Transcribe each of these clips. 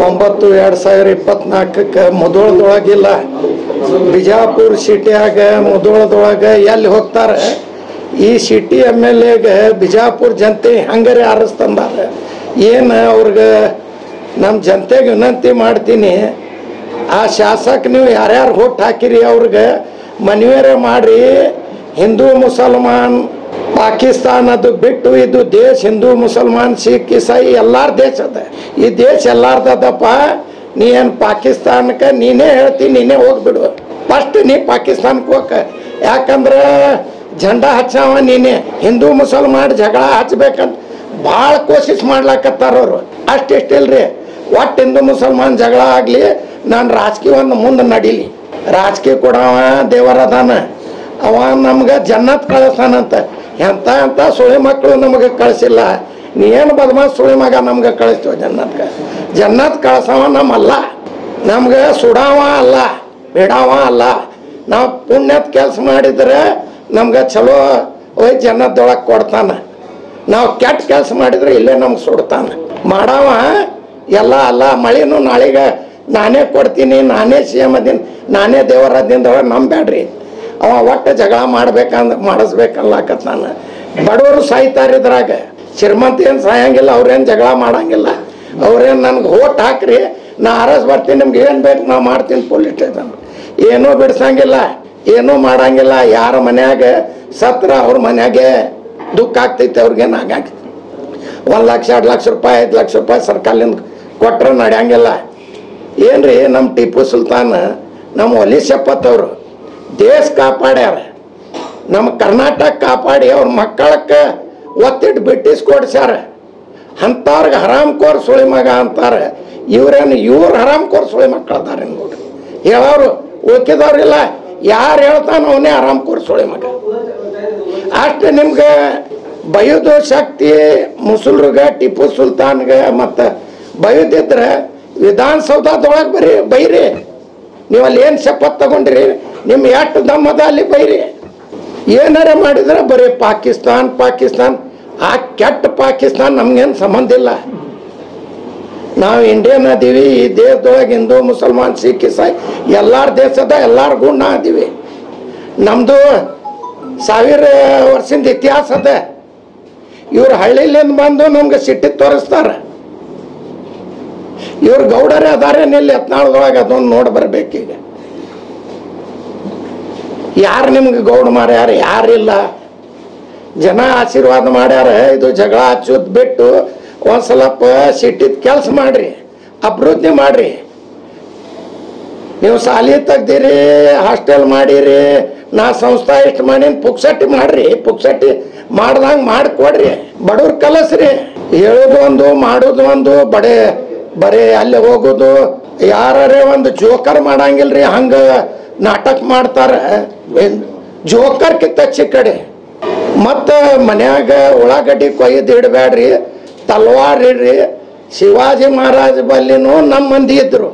9/2024 ಮುಧೋಳದೊಳಗಿಲ್ಲ ಬಿಜಾಪುರ ಸಿಟಿಯಾಗ ಮುಧೋಳದೊಳಗೆ ಎಲ್ಲಿ ಹೋಗ್ತಾರೆ ಈ ಸಿಟಿ MLAಗೆ ಬಿಜಾಪುರ ಜನತೆ ಹಂಗಾರೆ ಆರಿಸ್ತಂದಾರ ಏನು ಅವ್ರಿಗೆ ನಮ್ಮ ಜನತೆಗೆ ವಿನಂತಿ ಮಾಡ್ತೀನಿ ಆ ಶಾಸಕ ನೀವು ಯಾರ್ಯಾರು ಹೋಟ್ ಹಾಕಿರಿ ಅವ್ರಿಗೆ ಮನವಿಯರ ಮಾಡಿ ಹಿಂದೂ ಮುಸಲ್ಮಾನ್ ಪಾಕಿಸ್ತಾನ ಅದು ಬಿಟ್ಟು ಇದು ದೇಶ ಹಿಂದೂ ಮುಸಲ್ಮಾನ್ ಸಿಖ್ ಇಸಾಯಿ ಎಲ್ಲಾರ ದೇಶ ಅದ ಈ ದೇಶ ಎಲ್ಲಾರ್ದಪ್ಪ ನೀ ಏನು ಪಾಕಿಸ್ತಾನಕ್ಕೆ ನೀನೇ ಹೇಳ್ತಿ ನೀನೇ ಹೋಗ್ಬಿಡು ಫಸ್ಟ್ ನೀ ಪಾಕಿಸ್ತಾನಕ್ಕೆ ಹೋಗ ಯಾಕಂದ್ರೆ झंडा हच्चाव ನೀನೆ ಹಿಂದೂ ಮುಸಲ್ಮಾನ್ ಜಗಳ ಹಚ್ಚಬೇಕಂತ ಭಾಳ ಕೋಶಿಶ್ ಮಾಡ್ಲಕತ್ತಾರವ್ರು ಅಷ್ಟಿಷ್ಟಿಲ್ರಿ ಒಟ್ಟು ಹಿಂದೂ ಮುಸಲ್ಮಾನ್ ಜಗಳ ಆಗಲಿ ನಾನು ರಾಜಕೀಯವನ್ನು ಮುಂದೆ ನಡೀಲಿ ರಾಜಕೀಯ ಕೊಡವ ದೇವರದಾನ ಅವ ನಮ್ಗೆ ಜನ್ನತ್ ಕಳಿಸ್ತಾನಂತ ಎಂತ ಸುಳಿ ಮಕ್ಕಳು ನಮಗೆ ಕಳಿಸಿಲ್ಲ ನೀ ಏನು ಬದಮಾಸ್ ಸುಳಿ ಮಗ ನಮ್ಗೆ ಕಳಿಸ್ತೀವ ಜನ್ನತ್ ಕಳ್ಸವ ನಮ್ಮಲ್ಲ ನಮ್ಗೆ ಸುಡಾವ ಅಲ್ಲ ಬಿಡಾವ ಅಲ್ಲ ನಾವು ಪುಣ್ಯದ ಕೆಲಸ ಮಾಡಿದ್ರೆ ನಮ್ಗೆ ಚಲೋ ಒಯ್ ಜನ್ನದೊಳಗೆ ಕೊಡ್ತಾನೆ ನಾವು ಕೆಟ್ಟ ಕೆಲಸ ಮಾಡಿದ್ರೆ ಇಲ್ಲೇ ನಮ್ಗೆ ಸುಡ್ತಾನೆ ಮಾಡವ ಎಲ್ಲ ಅಲ್ಲ ಮಳೆನೂ ನಾಳೆಗೆ ನಾನೇ ಕೊಡ್ತೀನಿ ನಾನೇ CM ಅದೀನಿ ನಾನೇ ದೇವರದಿಂದೊಳಗೆ ನಂಬೇಡ್ರಿ ಅವ ಒಟ್ಟು ಜಗಳ ಮಾಡಿಸ್ಬೇಕಲ್ಲಕತ್ತಾನ ಬಡವರು ಸಾಯ್ತಾರೆ ಇದ್ರಾಗ ಶ್ರೀಮಂತ ಏನು ಸಾಯಂಗಿಲ್ಲ ಅವ್ರೇನು ಜಗಳ ಮಾಡಂಗಿಲ್ಲ ಅವ್ರೇನು ನನಗೆ ಓಟ್ ಹಾಕ್ರಿ ನಾ ಅರಸ್ ಬರ್ತೀನಿ ನಿಮ್ಗೆ ಏನು ಬೇಕು ನಾ ಮಾಡ್ತೀನಿ ಪೊಲೀಸ್ ಸ್ಟೇಷನ್ ಏನೂ ಬಿಡ್ಸಂಗಿಲ್ಲ ಏನೂ ಮಾಡಂಗಿಲ್ಲ ಯಾರ ಮನ್ಯಾಗ ಸತ್ರ ಅವ್ರ ಮನ್ಯಾಗೆ ದುಃಖ ಆಗ್ತೈತೆ ಅವ್ರಿಗೇನು ಆಗಾಗ್ತೈತಿ 1 ಲಕ್ಷ 2 ಲಕ್ಷ ರೂಪಾಯಿ 5 ಲಕ್ಷ ರೂಪಾಯಿ ಸರ್ಕಾರದಿಂದ ಕೊಟ್ಟರೆ ನಡೆಯಂಗಿಲ್ಲ ಏನ್ರಿ ನಮ್ಮ ಟಿಪ್ಪು ಸುಲ್ತಾನ್ ನಮ್ಮ ಒಲಿ ಶಪತ್ ಅವರು ದೇಶ ಕಾಪಾಡ್ಯಾರ ನಮ್ಮ ಕರ್ನಾಟಕ ಕಾಪಾಡಿ ಅವ್ರ ಮಕ್ಕಳಕ್ಕೆ ಒತ್ತಿಟ್ಟು ಬ್ರಿಟಿಷ್ ಕೊಡ್ಸ್ಯಾರ ಅಂಥವ್ರಿಗೆ ಹರಾಮ್ಕೋರ್ ಸುಳಿ ಮಗ ಅಂತಾರೆ ಇವ್ರು ಹರಾಮ್ಕೋರ್ ಸುಳಿ ಮಕ್ಕಳು ಅದಾರೆ ನೋಡ್ರಿ ಹೇಳೋರು ಓಕಿದವ್ರಿಲ್ಲ ಯಾರು ಹೇಳ್ತಾನ ಅವನೇ ಆರಾಮ್ಕೋರ್ ಸುಳಿ ಮಗ ಅಷ್ಟು ನಿಮ್ಗೆ ಬಯೋದು ಶಕ್ತಿ ಮುಸಲ್ರಿಗೆ ಟಿಪ್ಪು ಸುಲ್ತಾನ್ಗೆ ಮತ್ತು ಬಯೋದಿದ್ರೆ ವಿಧಾನಸೌಧದೊಳಗೆ ಬೈರಿ ನೀವು ಅಲ್ಲಿ ಏನು ಶಪಥ ತಗೊಂಡ್ರಿ ನಿಮ್ಮ ಎಷ್ಟು ದಮ್ಮದ ಅಲ್ಲಿ ಬೈರಿ ಏನಾರ ಮಾಡಿದ್ರೆ ಬರೀ ಪಾಕಿಸ್ತಾನ್ ಆ ಕೆಟ್ಟ ಪಾಕಿಸ್ತಾನ ನಮ್ಗೇನು ಸಂಬಂಧ ಇಲ್ಲ ನಾವು ಇಂಡಿಯನ್ ಅದೀವಿ ಈ ದೇಶದೊಳಗೆ ಹಿಂದೂ ಮುಸಲ್ಮಾನ್ ಸಿಖ್ ಇಸಾಯಿ ಎಲ್ಲಾರ ದೇಶದ ಎಲ್ಲಾರ ಗುಣ ಅದೀವಿ ನಮ್ಮದು 1000 ವರ್ಷದ ಇತಿಹಾಸ ಅದ ಇವ್ರು ಹಳ್ಳಿಲಿಂದ ಬಂದು ನಮ್ಗೆ ಸಿಟ್ಟಿ ತೋರಿಸ್ತಾರೆ ಇವ್ರು ಗೌಡರೇ ಅದಾರೇನಿಲ್ಲ ಯತ್ನಾಳದೊಳಗೆ ಅದೊಂದು ನೋಡಿ ಬರ್ಬೇಕೀಗ ಯಾರು ನಿಮ್ಗೆ ಗೌಡ ಮಾಡ್ಯಾರ ಯಾರಿಲ್ಲ ಜನ ಆಶೀರ್ವಾದ ಮಾಡ್ಯಾರ ಇದು ಜಗಳ ಹಚ್ಚೋದು ಬಿಟ್ಟು ಒಂದು ಸ್ವಲ್ಪ ಸಿಟ್ಟಿದ ಕೆಲಸ ಮಾಡ್ರಿ ಅಭಿವೃದ್ಧಿ ಮಾಡ್ರಿ ನೀವು ಶಾಲೆ ತೆಗ್ದಿರಿ ಹಾಸ್ಟೆಲ್ ಮಾಡಿರಿ ನಾ ಸಂಸ್ಥೆ ಇಷ್ಟು ಮಾಡೀನಿ ಪುಕ್ಸಟ್ಟಿ ಮಾಡ್ರಿ ಪುಕ್ಸಟ್ಟಿ ಮಾಡ್ದಂಗೆ ಮಾಡಿಕೊಡ್ರಿ ಬಡವ್ರ ಕಲಸ್ರಿ ಹೇಳೋದು ಒಂದು ಮಾಡೋದು ಒಂದು ಬರೇ ಅಲ್ಲಿ ಹೋಗೋದು ಯಾರೇ ಒಂದು ಜೋಕರ್ ಮಾಡಂಗಿಲ್ರಿ ಹಂಗೆ ನಾಟಕ ಮಾಡ್ತಾರೆ ಜೋಕರ್ ಕಿತ್ತಚ್ಚಿ ಕಡೆ ಮತ್ತು ಮನ್ಯಾಗ ಉಳ್ಳಾಗಡ್ಡಿ ಕೊಯ್ದು ಇಡಬೇಡ್ರಿ ತಲ್ವಾರ್ ಇಡ್ರಿ ಶಿವಾಜಿ ಮಹಾರಾಜ ಬಲ್ಲಿನೂ ನಮ್ಮ ಮಂದಿ ಇದ್ರು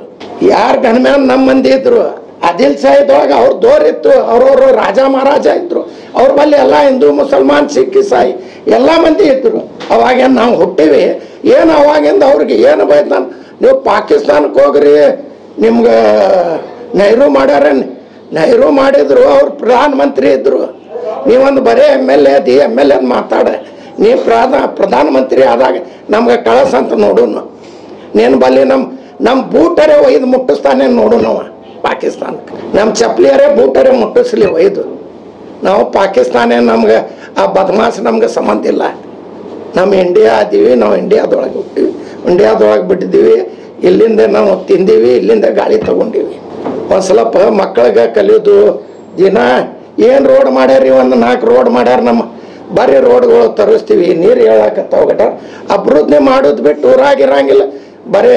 ಯಾರು ಗಣಮ್ಯಾನ ನಮ್ಮ ಮಂದಿ ಇದ್ರು ಆದಿಲ್ ಶಾಹಿದೊಳಗೆ ಅವ್ರ ದೋರಿತ್ತು ಅವ್ರವ್ರು ರಾಜ ಮಹಾರಾಜ ಇದ್ರು ಅವ್ರ ಬಲ್ಲಿ ಎಲ್ಲ ಹಿಂದೂ ಮುಸಲ್ಮಾನ್ ಸಿಖ್ ಇಸಾಯಿ ಎಲ್ಲ ಮಂದಿ ಇದ್ರು ಅವಾಗೇನು ನಾವು ಹುಟ್ಟಿವಿ ಏನು ಅವಾಗಿಂದ ಅವ್ರಿಗೆ ಏನು ಬೈತಾನ ನೀವು ಪಾಕಿಸ್ತಾನಕ್ಕೆ ಹೋಗ್ರಿ ನಿಮ್ಗೆ ನೆಹರು ಮಾಡ್ಯಾರ ನೆಹರು ಮಾಡಿದ್ರು ಅವ್ರು ಪ್ರಧಾನಮಂತ್ರಿ ಇದ್ರು ನೀವೊಂದು ಬರೀ MLA MLA ಮಾತಾಡ ನೀ ಪ್ರಧಾನಮಂತ್ರಿ ಆದಾಗ ನಮ್ಗೆ ಕಳಸ ಅಂತ ನೋಡೋಣ ನೀನು ಬಲ್ಲಿ ನಮ್ಮ ಬೂಟರೇ ಒಯ್ದು ಮುಟ್ಟಿಸ್ತಾನೆ ನೋಡು ನಾವು ಪಾಕಿಸ್ತಾನಕ್ಕೆ ನಮ್ಮ ಚಪ್ಪಲಿಯರೇ ಬೂಟರೇ ಮುಟ್ಟಿಸ್ಲಿ ಒಯ್ದು ನಾವು ಪಾಕಿಸ್ತಾನ ನಮ್ಗೆ ಆ ಬದಮಾಸ್ ನಮ್ಗೆ ಸಂಬಂಧ ಇಲ್ಲ ನಮ್ಮ ಇಂಡಿಯಾ ಅದೀವಿ ನಾವು ಇಂಡಿಯಾದೊಳಗೆ ಹುಟ್ಟಿವಿ ಇಂಡಿಯಾದೊಳಗೆ ಬಿಟ್ಟಿದ್ದೀವಿ ಇಲ್ಲಿಂದ ನಾವು ತಿಂದೀವಿ ಇಲ್ಲಿಂದ ಗಾಳಿ ತಗೊಂಡೀವಿ ಒಂದು ಸ್ವಲ್ಪ ಮಕ್ಕಳಿಗೆ ಕಲಿಯೋದು ದಿನ ಏನು ರೋಡ್ ಮಾಡ್ಯಾರಿ ಒಂದು 4 ರೋಡ್ ಮಾಡ್ಯಾರ ನಮ್ಮ ಬರೀ ರೋಡ್ಗಳು ತರಿಸ್ತೀವಿ ನೀರು ಹೇಳಕತ್ತಾವ ಗಟಾರ ಅಭಿವೃದ್ಧಿ ಮಾಡೋದು ಬಿಟ್ಟು ಊರಾಗಿರಂಗಿಲ್ಲ ಬರೀ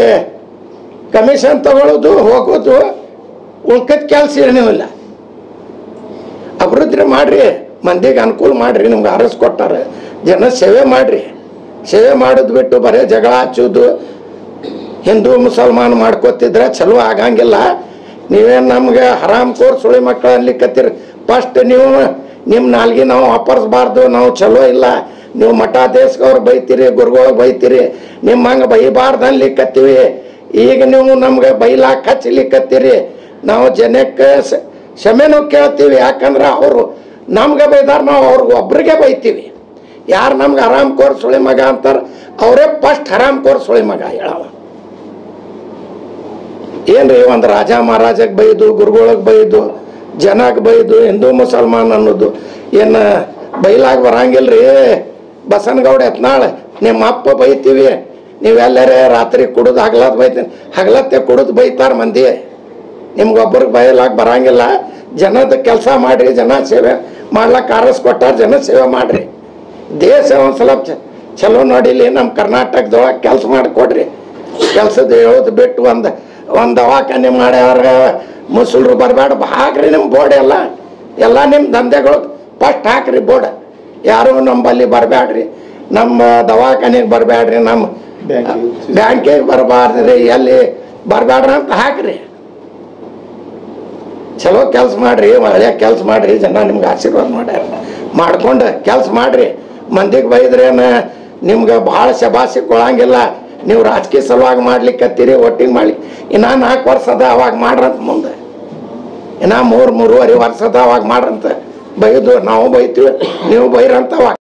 ಕಮಿಷನ್ ತಗೊಳ್ಳೋದು ಹೋಗೋದು ಉಳ್ಕದ ಕೆಲಸ ಏನೂ ಇಲ್ಲ ಅಭಿವೃದ್ಧಿ ಮಾಡಿರಿ ಮಂದಿಗೆ ಅನುಕೂಲ ಮಾಡಿರಿ ನಿಮ್ಗೆ ಆರಿಸ್ಕೊಟ್ಟಾರೆ ಜನ ಸೇವೆ ಮಾಡಿರಿ ಸೇವೆ ಮಾಡೋದು ಬಿಟ್ಟು ಬರೀ ಜಗಳ ಹಚ್ಚೋದು ಹಿಂದೂ ಮುಸಲ್ಮಾನ್ ಮಾಡ್ಕೋತಿದ್ರೆ ಚಲೋ ಆಗಂಗಿಲ್ಲ ನೀವೇನು ನಮ್ಗೆ ಹರಾಮ್ಕೋರ್ ಸುಳಿ ಮಕ್ಕಳು ಅನ್ಲಿಕ್ಕತ್ತೀರಿ ಫಸ್ಟ್ ನೀವು ನಿಮ್ಮ ನಾಲ್ಗೆ ನಾವು ವಾಪರ್ಸ್ಬಾರ್ದು ನಾವು ಚಲೋ ಇಲ್ಲ ನೀವು ಮಠಾಧೀಶವ್ರು ಬೈತೀರಿ ಗುರುಗಳಿಗೆ ಬೈತೀರಿ ನಿಮ್ಮ ಹಂಗೆ ಬೈಬಾರ್ದು ಅನ್ಲಿಕ್ಕತ್ತೀವಿ ಈಗ ನೀವು ನಮ್ಗೆ ಬೈಲಾಕ್ ಹಚ್ಚಲಿಕ್ಕತ್ತೀರಿ. ನಾವು ಜನಕ್ಕೆ ಕ್ಷಮೆನೂ ಕೇಳ್ತೀವಿ, ಯಾಕಂದ್ರೆ ಅವರು ನಮ್ಗೆ ಬೈದಾರ, ನಾವು ಅವ್ರಿಗೆ ಒಬ್ರಿಗೆ ಬೈತೀವಿ. ಯಾರು ನಮ್ಗೆ ಹರಾಮ್ ಕೋರ್ ಸುಳಿ ಮಗ ಅಂತಾರೆ ಅವರೇ ಫಸ್ಟ್ ಹರಾಮ್ ಕೋರ್ ಸುಳಿ ಮಗ ಹೇಳವ. ಏನ್ರಿ ಒಂದು ರಾಜ ಮಹಾರಾಜಕ್ಕೆ ಬೈದು, ಗುರುಗಳಿಗೆ ಬೈದು, ಜನಕ್ಕೆ ಬೈದು, ಹಿಂದೂ ಮುಸಲ್ಮಾನ್ ಅನ್ನೋದು ಏನು ಬೈಲಾಗ ಬರಂಗಿಲ್ರಿ. ಬಸನಗೌಡ ಎತ್ನಾಳ ನಿಮ್ಮ ಅಪ್ಪ ಬೈತೀವಿ, ನೀವೆಲ್ಲರೇ ರಾತ್ರಿ ಕುಡಿದು ಹಗಲತ್ ಬೈತೀನಿ, ಹಗಲತ್ತೆ ಕುಡಿದು ಬೈತಾರ ಮಂದಿ. ನಿಮ್ಗೊಬ್ಬರಿಗೆ ಬೈಲಾಗ ಬರಂಗಿಲ್ಲ. ಜನದ ಕೆಲಸ ಮಾಡಿರಿ, ಜನ ಸೇವೆ ಮಾಡ್ಲಕ್ಕೆ ಆರಿಸ್ಕೊಟ್ಟಾರ, ಜನ ಸೇವೆ ಮಾಡಿರಿ. ದೇಶ ಒಂದು ಸ್ವಲ್ಪ ಚಲೋ ನೋಡಿಲಿ. ನಮ್ಮ ಕರ್ನಾಟಕದೊಳಗೆ ಕೆಲಸ ಮಾಡಿಕೊಡ್ರಿ. ಕೆಲಸದ ಹೇಳೋದು ಬಿಟ್ಟು ಒಂದು ದವಾಖಾನೆ ಮಾಡ್ಯಾರ, ಮುಸಲ್ರು ಬರಬೇಡ ಹಾಕ್ರಿ. ನಿಮ್ಮ ಬೋರ್ಡ್ ಎಲ್ಲ ನಿಮ್ಮ ದಂಧೆಗಳು ಫಸ್ಟ್ ಹಾಕ್ರಿ ಬೋರ್ಡ್. ಯಾರು ನಂಬಲ್ಲಿ ಬರಬೇಡ್ರಿ, ನಮ್ಮ ದವಾಖಾನೆಗೆ ಬರಬೇಡ್ರಿ, ನಮ್ಮ ಬ್ಯಾಂಕಿಗೆ ಬರಬಾರ್ದ್ರಿ, ಎಲ್ಲಿ ಬರಬೇಡ್ರಿ ಅಂತ ಹಾಕ್ರಿ. ಚಲೋ ಕೆಲಸ ಮಾಡ್ರಿ, ಒಳ್ಳೆ ಕೆಲಸ ಮಾಡ್ರಿ. ಜನ ನಿಮ್ಗೆ ಆಶೀರ್ವಾದ ಮಾಡ್ಯಾರ, ಮಾಡ್ಕೊಂಡು ಕೆಲಸ ಮಾಡ್ರಿ. ಮಂದಿಗೆ ಬೈದ್ರೇನು ನಿಮ್ಗೆ ಭಾಳ ಶಬಾಸಿ ಕೊಳಂಗಿಲ್ಲ. ನೀವು ರಾಜಕೀಯ ಸಲುವಾಗಿ ಮಾಡ್ಲಿಕ್ಕತ್ತೀರಿ, ಒಟ್ಟಿಗೆ ಮಾಡ್ಲಿ. ಇನ್ನು 4 ವರ್ಷದ ಅವಾಗ ಮಾಡ್ರಂತ, ಮುಂದೆ ಇನ್ನು 3-3.5 ವರ್ಷದ ಅವಾಗ ಮಾಡ್ರಂತ. ಬೈದು ನಾವು ಬೈತೀವಿ, ನೀವು ಬೈರಂತ ಅವಾಗ